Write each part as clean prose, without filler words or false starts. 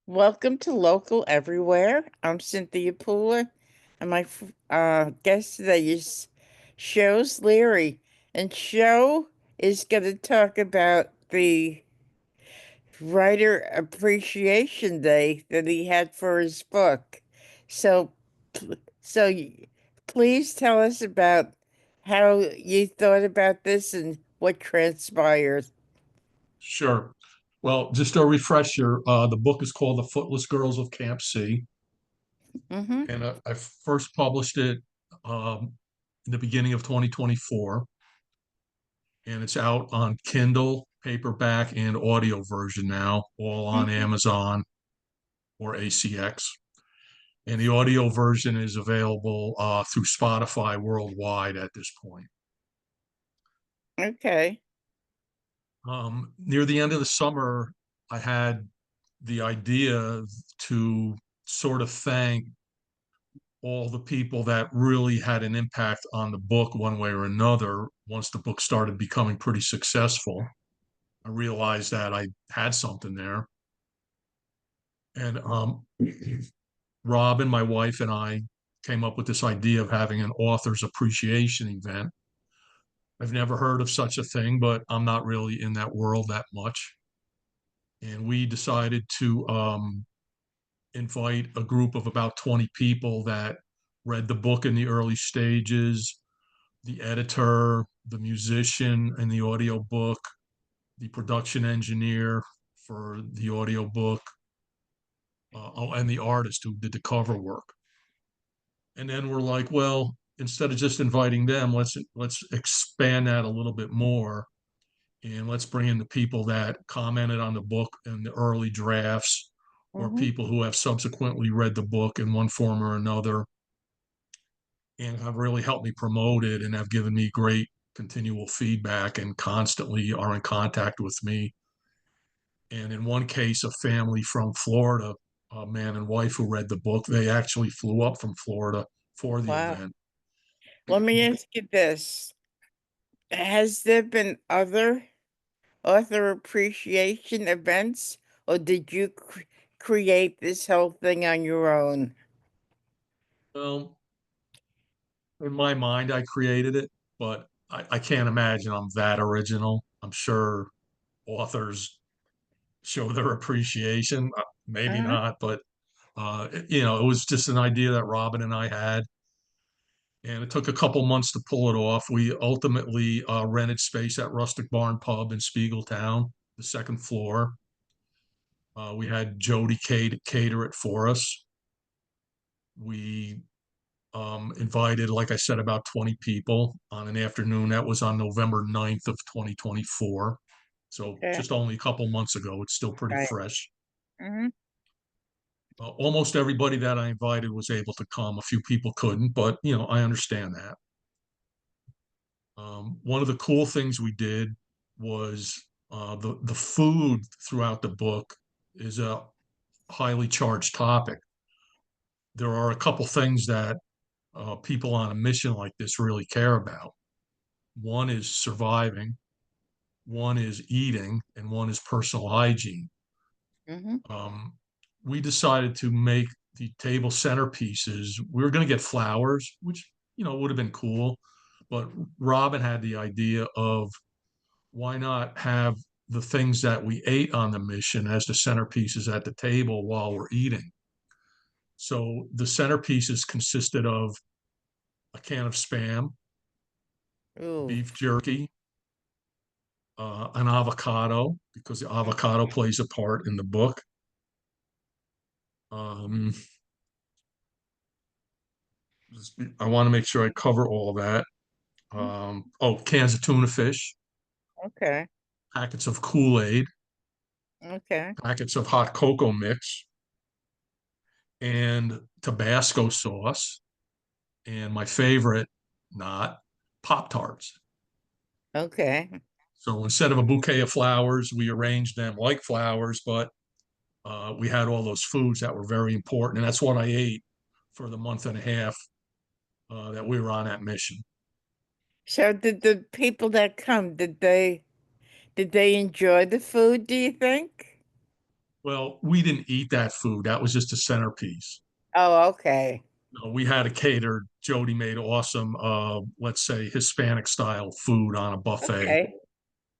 Welcome to Local Everywhere. I'm Cynthia Pooler, and my guest today is Show's Leary. And Show is going to talk about the Writer Appreciation Day that he had for his book. So, please tell us about how you thought about this and what transpired. Sure. Well, just a refresher, the book is called The Footless Girls of Camp C, Mm-hmm. and I first published it in the beginning of 2024, and it's out on Kindle, paperback, and audio version now, all on Mm-hmm. Amazon or ACX. And the audio version is available through Spotify worldwide at this point. Okay. Near the end of the summer, I had the idea to sort of thank all the people that really had an impact on the book one way or another. Once the book started becoming pretty successful, I realized that I had something there. And Robin, my wife, and I came up with this idea of having an author's appreciation event. I've never heard of such a thing, but I'm not really in that world that much. And we decided to invite a group of about 20 people that read the book in the early stages, the editor, the musician in the audiobook, the production engineer for the audiobook, and the artist who did the cover work. And then we're like, well, instead of just inviting them, let's expand that a little bit more, and let's bring in the people that commented on the book in the early drafts, or Mm-hmm. people who have subsequently read the book in one form or another and have really helped me promote it and have given me great continual feedback and constantly are in contact with me. And in one case, a family from Florida, a man and wife who read the book, they actually flew up from Florida for the Wow. event. Let me ask you this. Has there been other author appreciation events, or did you create this whole thing on your own? Well, in my mind, I created it, but I can't imagine I'm that original. I'm sure authors show their appreciation. Maybe Uh-huh. not, but it was just an idea that Robin and I had, and it took a couple months to pull it off. We ultimately rented space at Rustic Barn Pub in Spiegeltown, the second floor. We had Jody cater it for us. We invited, like I said, about 20 people on an afternoon. That was on November 9th of 2024. So Okay. just only a couple months ago. It's still pretty Right. fresh. Mm-hmm. Almost everybody that I invited was able to come. A few people couldn't, but I understand that. One of the cool things we did was the food throughout the book is a highly charged topic. There are a couple things that people on a mission like this really care about. One is surviving, one is eating, and one is personal hygiene. Mm-hmm. Um, we decided to make the table centerpieces. We were going to get flowers, which would have been cool, but Robin had the idea of why not have the things that we ate on the mission as the centerpieces at the table while we're eating. So the centerpieces consisted of a can of Spam, Ooh. beef jerky, an avocado, because the avocado plays a part in the book. Um, I want to make sure I cover all that. Cans of tuna fish, Okay. packets of Kool-Aid, Okay. packets of hot cocoa mix, and Tabasco sauce, and my favorite, not Pop Tarts. Okay. So instead of a bouquet of flowers, we arranged them like flowers, but we had all those foods that were very important. And that's what I ate for the month and a half that we were on that mission. So did the people that come, did they enjoy the food, do you think? Well, we didn't eat that food. That was just a centerpiece. Oh, okay. No, we had a catered. Jody made awesome, let's say Hispanic style food on a buffet Okay.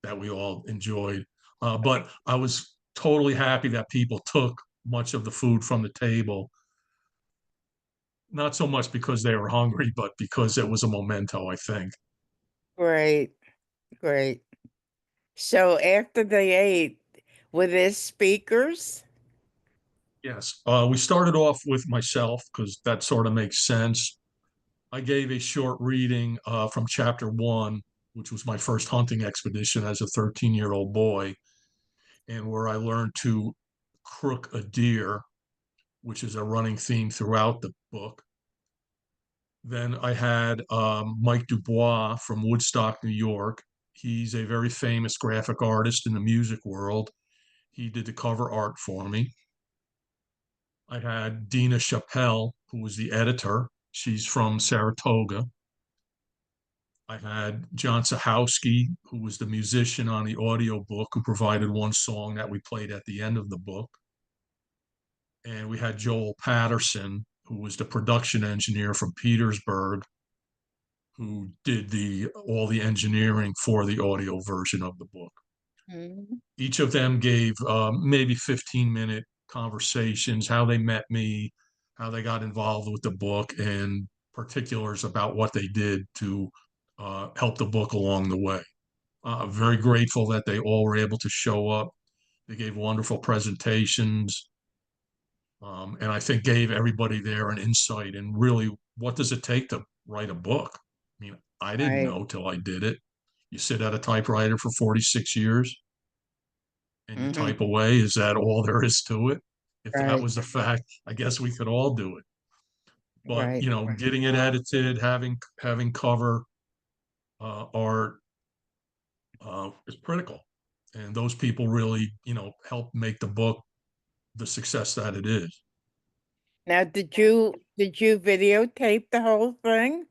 that we all enjoyed. But I was totally happy that people took much of the food from the table, not so much because they were hungry, but because it was a memento, I think. Great. Great. So after they ate, were there speakers? Yes. We started off with myself because that sort of makes sense. I gave a short reading from chapter one, which was my first hunting expedition as a 13-year-old boy, and where I learned to crook a deer, which is a running theme throughout the book. Then I had Mike Dubois from Woodstock, New York. He's a very famous graphic artist in the music world. He did the cover art for me. I had Dina Chappelle, who was the editor. She's from Saratoga. I had John Sahowski, who was the musician on the audio book, who provided one song that we played at the end of the book. And we had Joel Patterson, who was the production engineer from Petersburg, who did the all the engineering for the audio version of the book. Mhm. Each of them gave maybe 15-minute conversations, how they met me, how they got involved with the book, and particulars about what they did to help the book along the way. Very grateful that they all were able to show up. They gave wonderful presentations, and I think gave everybody there an insight in really what does it take to write a book. I mean, I didn't Right. know till I did it. You sit at a typewriter for 46 years and you Hmm. type away. Is that all there is to it? If that Right. was a fact, I guess we could all do it. But Right. getting it edited, having cover art is critical, and those people really help make the book the success that it is. Now, did you videotape the whole thing?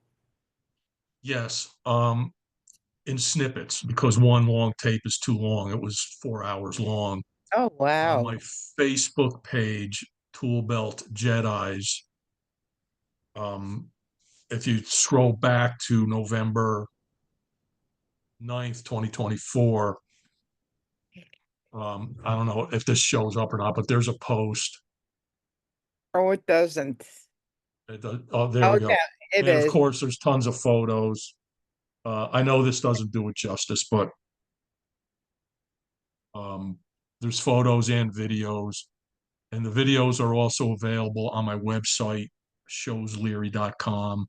Yes, in snippets because one long tape is too long. It was 4 hours long. Oh, On wow. my Facebook page, Tool Belt Jedi's, um, if you scroll back to November 9th, 2024, I don't know if this shows up or not, but there's a post. Oh, it doesn't. Oh, there Oh, we go. yeah, it And of is. course, there's tons of photos. I know this doesn't do it justice, but um, there's photos and videos. And the videos are also available on my website, showsleary.com.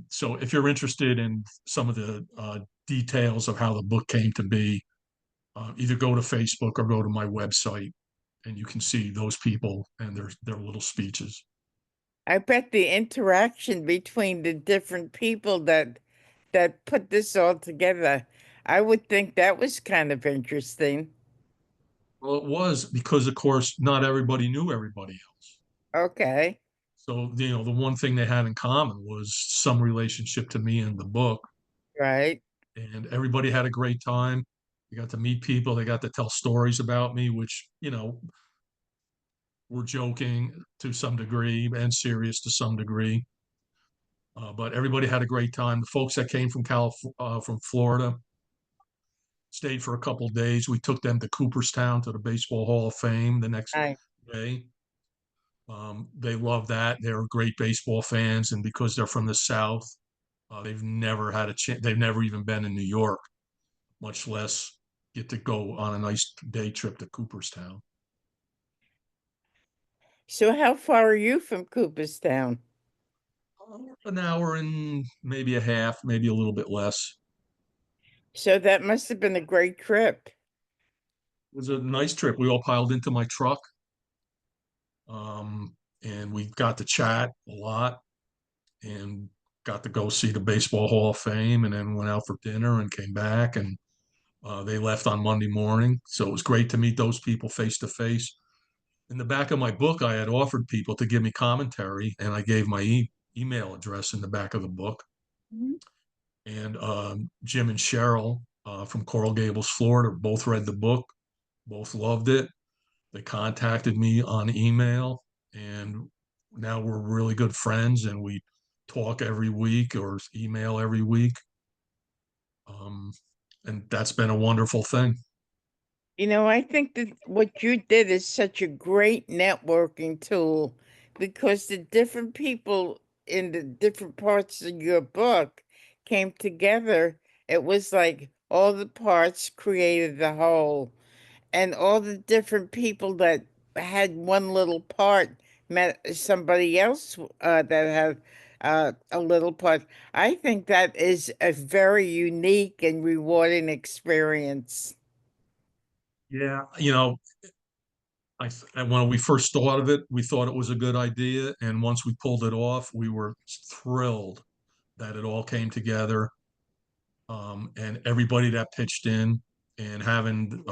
So if you're interested in some of the details of how the book came to be, either go to Facebook or go to my website, and you can see those people and their little speeches. I bet the interaction between the different people that put this all together, I would think that was kind of interesting. Well, it was because, of course, not everybody knew everybody else. Okay. So, the one thing they had in common was some relationship to me in the book, Right. and everybody had a great time. They got to meet people, they got to tell stories about me, which, were joking to some degree and serious to some degree. But everybody had a great time. The folks that came from Florida stayed for a couple of days. We took them to Cooperstown to the Baseball Hall of Fame the next I, day. They love that. They're great baseball fans, and because they're from the South, they've never had a chance. They've never even been in New York, much less get to go on a nice day trip to Cooperstown. so how far are you from Cooperstown? An hour and maybe a half, maybe a little bit less. So that must have been a great trip. It was a nice trip. We all piled into my truck, um, and we got to chat a lot and got to go see the Baseball Hall of Fame, and then went out for dinner and came back. And they left on Monday morning, so it was great to meet those people face to face. In the back of my book, I had offered people to give me commentary, and I gave my email address in the back of the book. Mhm. And Jim and Cheryl from Coral Gables, Florida, both read the book, both loved it. They contacted me on email, and now we're really good friends, and we talk every week or email every week. Um, and that's been a wonderful thing. I think that what you did is such a great networking tool because the different people in the different parts of your book came together. It was like all the parts created the whole, and all the different people that had one little part met somebody else that had a little part. I think that is a very unique and rewarding experience. Yeah, and when we first thought of it, we thought it was a good idea, and once we pulled it off, we were thrilled that it all came together, and everybody that pitched in, and having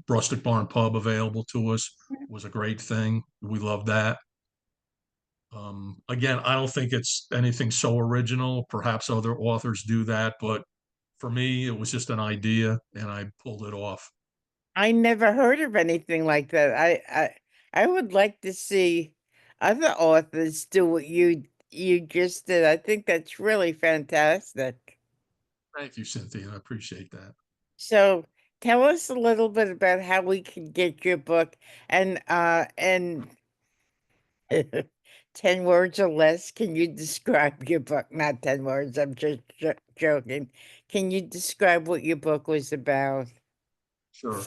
Rustic Barn Pub available to us was a great thing. We love that. Again, I don't think it's anything so original. Perhaps other authors do that, but for me, it was just an idea, and I pulled it off. I never heard of anything like that. I would like to see other authors do what you just did. I think that's really fantastic. Thank you, Cynthia. I appreciate that. So tell us a little bit about how we can get your book and 10 words or less. Can you describe your book? Not 10 words, I'm just joking. Can you describe what your book was about? Sure.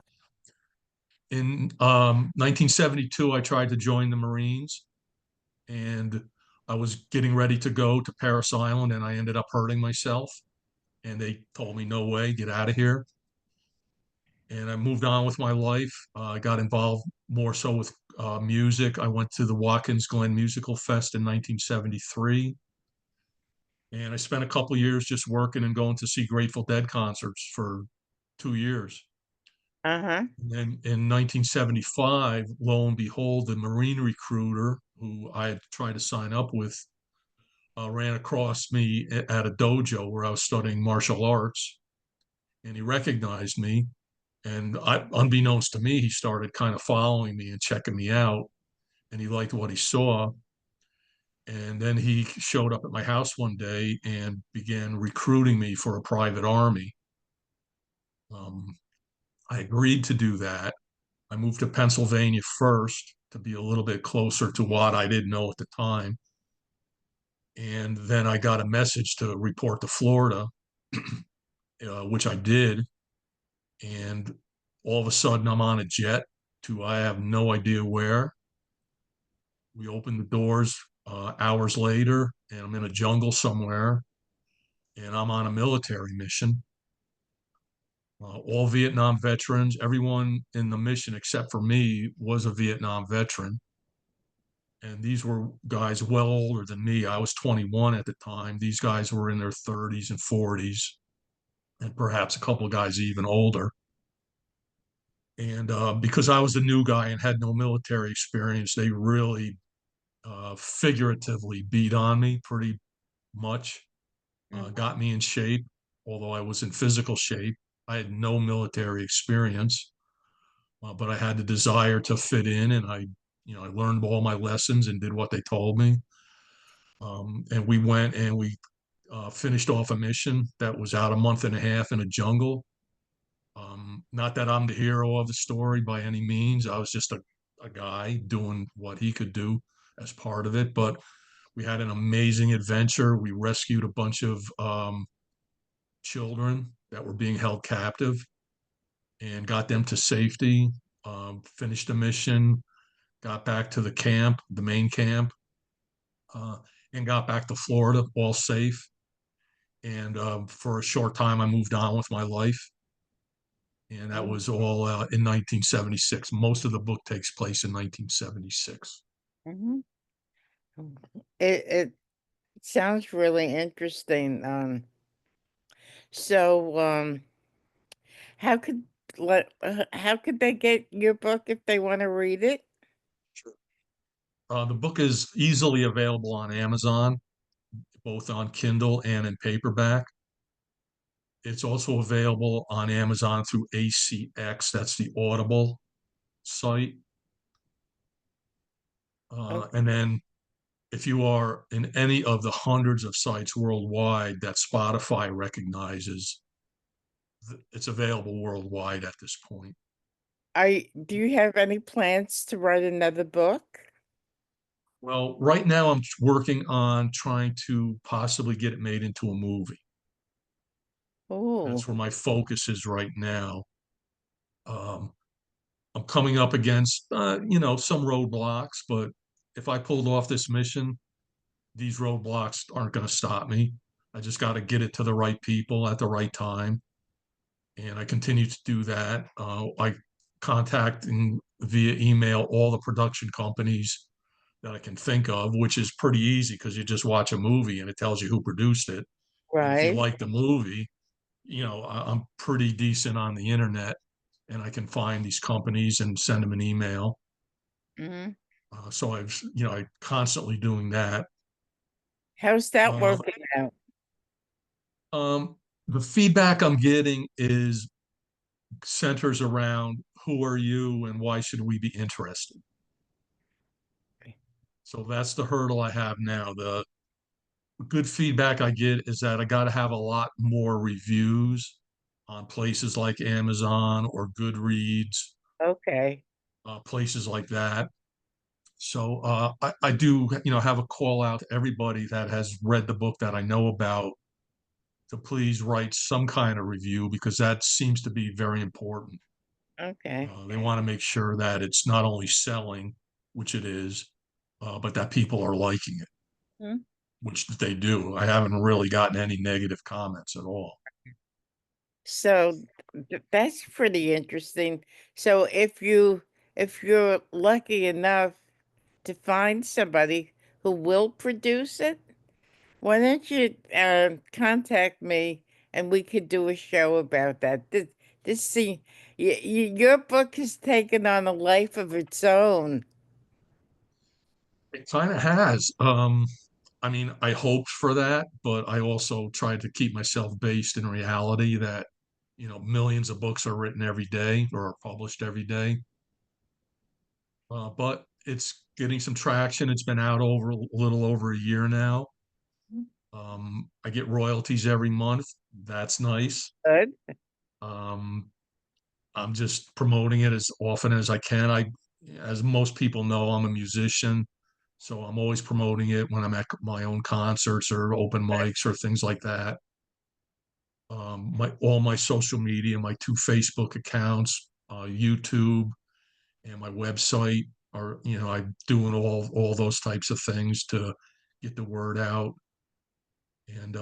In 1972, I tried to join the Marines, and I was getting ready to go to Paris Island, and I ended up hurting myself. And they told me, "No way, get out of here." And I moved on with my life. I got involved more so with music. I went to the Watkins Glen Musical Fest in 1973, and I spent a couple years just working and going to see Grateful Dead concerts for 2 years. Uh-huh. And then in 1975, lo and behold, the Marine recruiter who I had tried to sign up with ran across me at a dojo where I was studying martial arts, and he recognized me. And unbeknownst to me, he started kind of following me and checking me out, and he liked what he saw. And then he showed up at my house one day and began recruiting me for a private army. Um, I agreed to do that. I moved to Pennsylvania first to be a little bit closer to what I didn't know at the time. And then I got a message to report to Florida, which I did. And all of a sudden, I'm on a jet to I have no idea where. We opened the doors hours later, and I'm in a jungle somewhere, and I'm on a military mission. All Vietnam veterans, everyone in the mission except for me was a Vietnam veteran. And these were guys well older than me. I was 21 at the time. These guys were in their 30s and 40s, and perhaps a couple of guys even older. And because I was a new guy and had no military experience, they really figuratively beat on me pretty much, got me in shape, although I was in physical shape. I had no military experience, but I had the desire to fit in, and I learned all my lessons and did what they told me. And we went and we finished off a mission that was out a month and a half in a jungle. Not that I'm the hero of the story by any means. I was just a guy doing what he could do as part of it. But we had an amazing adventure. We rescued a bunch of children that were being held captive and got them to safety. Finished the mission, got back to the camp, the main camp, uh, and got back to Florida all safe. And for a short time, I moved on with my life. And that was all in 1976. Most of the book takes place in 1976. Mm-hmm. It sounds really interesting. So how could how could they get your book if they want to read it? Sure. The book is easily available on Amazon, both on Kindle and in paperback. It's also available on Amazon through ACX, that's the Audible site. Okay. And then if you are in any of the hundreds of sites worldwide that Spotify recognizes, it's available worldwide at this point. Do you have any plans to write another book? Well, right now I'm working on trying to possibly get it made into a movie. Oh, That's where my focus is right now. Um, I'm coming up against, some roadblocks, but if I pulled off this mission, these roadblocks aren't going to stop me. I just got to get it to the right people at the right time. And I continue to do that. I contacting via email all the production companies that I can think of, which is pretty easy because you just watch a movie and it tells you who produced it. And if you right. like the movie, I'm pretty decent on the internet and I can find these companies and send them an email. Hmm. So I constantly doing that. How's that Uh, working out? um, the feedback I'm getting is centers around who are you and why should we be interested? So that's the hurdle I have now. The good feedback I get is that I got to have a lot more reviews on places like Amazon or Goodreads, Okay. places like that. So I do, have a call out to everybody that has read the book that I know about to please write some kind of review because that seems to be very important. Okay. They want to make sure that it's not only selling, which it is, but that people are liking it, Hmm. which they do. I haven't really gotten any negative comments at all. So that's pretty interesting. So if you're lucky enough to find somebody who will produce it, why don't you contact me and we could do a show about that? This see, your book has taken on a life of its own. It kind of has. I mean, I hoped for that, but I also tried to keep myself based in reality that, millions of books are written every day or are published every day. But it's getting some traction. It's been out over a little over a year now. I get royalties every month. That's nice. Good. Um, I'm just promoting it as often as I can. As most people know, I'm a musician, so I'm always promoting it when I'm at my own concerts or open mics or things like that. My all my social media, my two Facebook accounts, YouTube, and my website are, I'm doing all those types of things to get the word out. And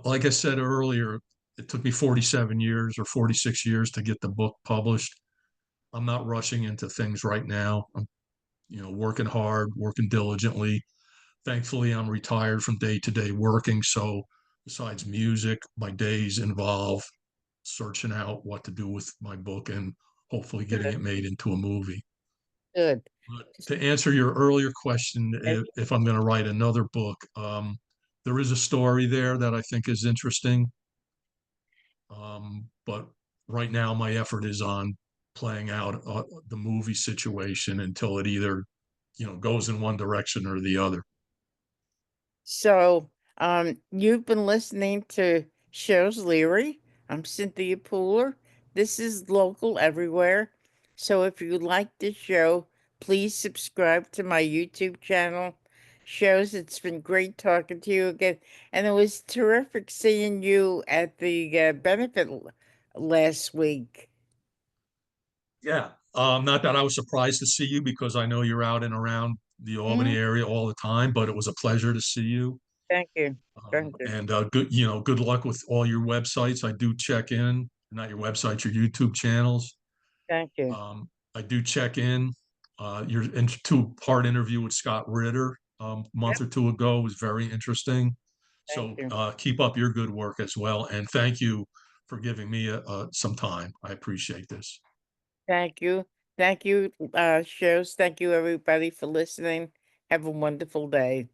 like I said earlier, it took me 47 years or 46 years to get the book published. I'm not rushing into things right now. I'm, working hard, working diligently. Thankfully, I'm retired from day to day working. So, besides music, my days involve searching out what to do with my book and hopefully getting Good. it made into a movie. Good. But to answer your earlier question, if I'm going to write another book, there is a story there that I think is interesting. But right now, my effort is on playing out the movie situation until it either, goes in one direction or the other. So, you've been listening to Shows Leary. I'm Cynthia Pooler. This is local everywhere. So, if you like this show, please subscribe to my YouTube channel. Shows, it's been great talking to you again. And it was terrific seeing you at the benefit last week. Yeah. Not that I was surprised to see you because I know you're out and around the Mhm. Albany area all the time, but it was a pleasure to see you. Thank you. Thank you. And good luck with all your websites. I do check in, not your websites, your YouTube channels. Thank you. I do check in. Your two-part interview with Scott Ritter a month Yep. or two ago was very interesting. Thank So you. keep up your good work as well, and thank you for giving me some time. I appreciate this. Thank you. Thank you, shows. Thank you, everybody, for listening. Have a wonderful day.